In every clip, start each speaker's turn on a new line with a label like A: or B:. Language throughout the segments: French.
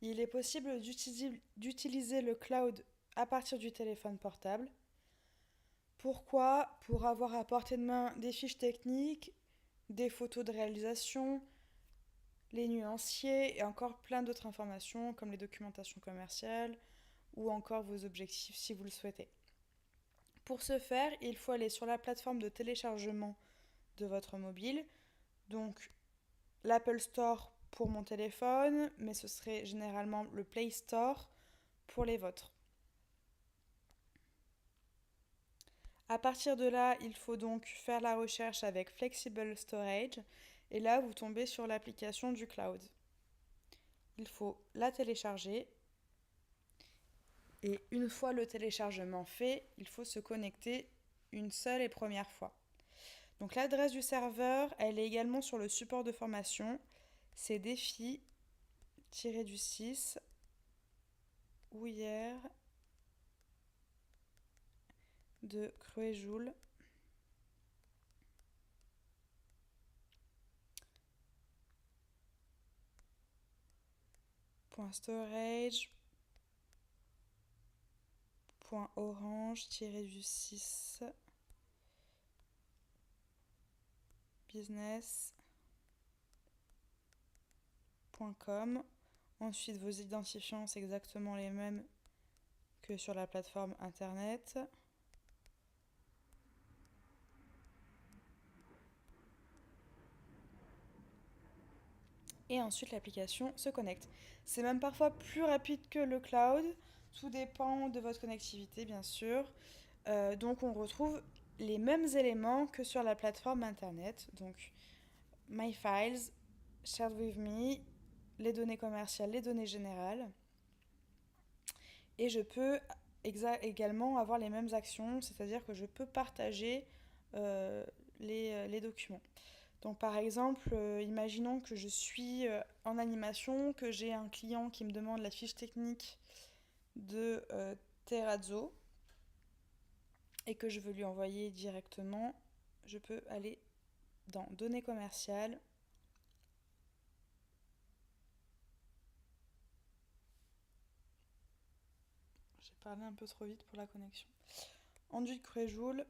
A: Il est possible d'utiliser le cloud à partir du téléphone portable. Pourquoi? Pour avoir à portée de main des fiches techniques, des photos de réalisation, les nuanciers et encore plein d'autres informations comme les documentations commerciales ou encore vos objectifs si vous le souhaitez. Pour ce faire, il faut aller sur la plateforme de téléchargement de votre mobile, donc l'Apple Store pour mon téléphone, mais ce serait généralement le Play Store pour les vôtres. À partir de là, il faut donc faire la recherche avec Flexible Storage et là, vous tombez sur l'application du cloud. Il faut la télécharger et une fois le téléchargement fait, il faut se connecter une seule et première fois. Donc l'adresse du serveur, elle est également sur le support de formation. C'est défi-6 ouillère de Cruejoul. .storage .orange-6 business.com. Ensuite, vos identifiants, c'est exactement les mêmes que sur la plateforme internet. Et ensuite, l'application se connecte. C'est même parfois plus rapide que le cloud. Tout dépend de votre connectivité, bien sûr. Donc, on retrouve les mêmes éléments que sur la plateforme internet. Donc, My Files, Shared with Me, les données commerciales, les données générales. Et je peux également avoir les mêmes actions, c'est-à-dire que je peux partager les documents. Donc par exemple, imaginons que je suis en animation, que j'ai un client qui me demande la fiche technique de Terrazzo et que je veux lui envoyer directement, je peux aller dans données commerciales. J'ai parlé un peu trop vite pour la connexion. Enduit de Cruejoul.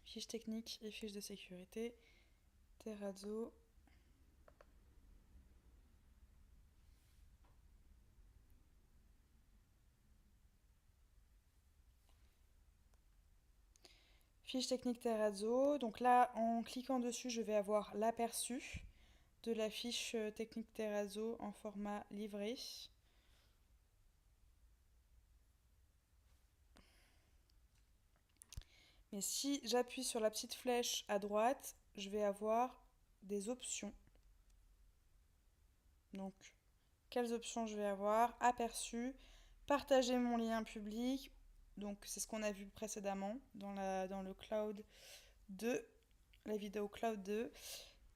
A: Fiche technique et fiche de sécurité. Terrazzo. Fiche technique Terrazzo. Donc là, en cliquant dessus, je vais avoir l'aperçu de la fiche technique Terrazzo en format livré. Mais si j'appuie sur la petite flèche à droite, je vais avoir des options. Donc, quelles options je vais avoir? Aperçu, partager mon lien public. Donc, c'est ce qu'on a vu précédemment dans le Cloud 2, la vidéo Cloud 2.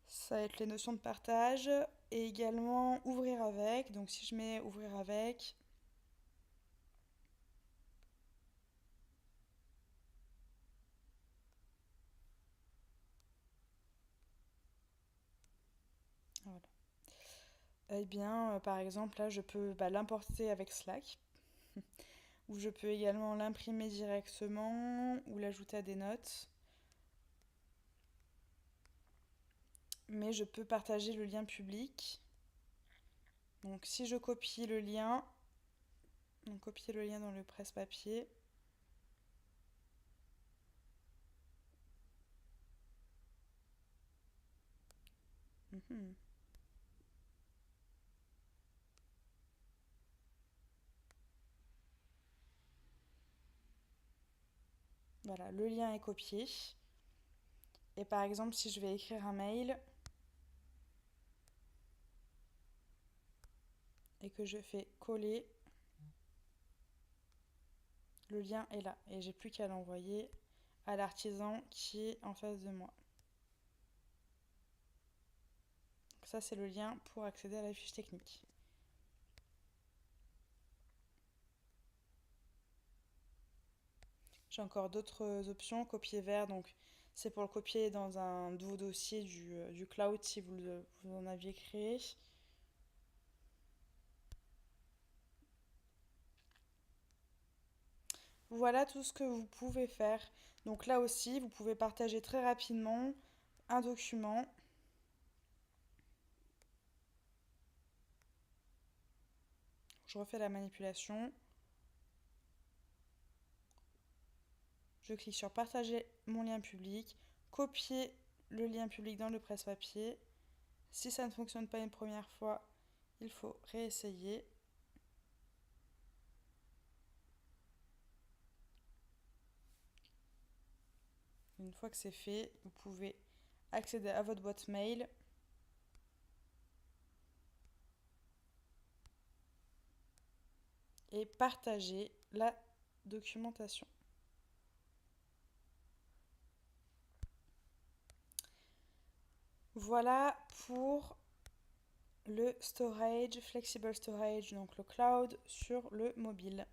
A: Ça va être les notions de partage et également ouvrir avec. Donc, si je mets ouvrir avec, voilà. Eh bien, par exemple, là, je peux l'importer avec Slack, ou je peux également l'imprimer directement ou l'ajouter à des notes. Mais je peux partager le lien public. Donc, si je copie le lien, donc copier le lien dans le presse-papier. Mhm. Voilà, le lien est copié. Et par exemple, si je vais écrire un mail et que je fais coller, le lien est là. Et j'ai plus qu'à l'envoyer à l'artisan qui est en face de moi. Donc ça, c'est le lien pour accéder à la fiche technique. J'ai encore d'autres options. Copier vers, donc c'est pour le copier dans un nouveau dossier du cloud si vous en aviez créé. Voilà tout ce que vous pouvez faire. Donc là aussi, vous pouvez partager très rapidement un document. Je refais la manipulation. Je clique sur partager mon lien public, copier le lien public dans le presse-papier. Si ça ne fonctionne pas une première fois, il faut réessayer. Une fois que c'est fait, vous pouvez accéder à votre boîte mail et partager la documentation. Voilà pour le storage, flexible storage, donc le cloud sur le mobile.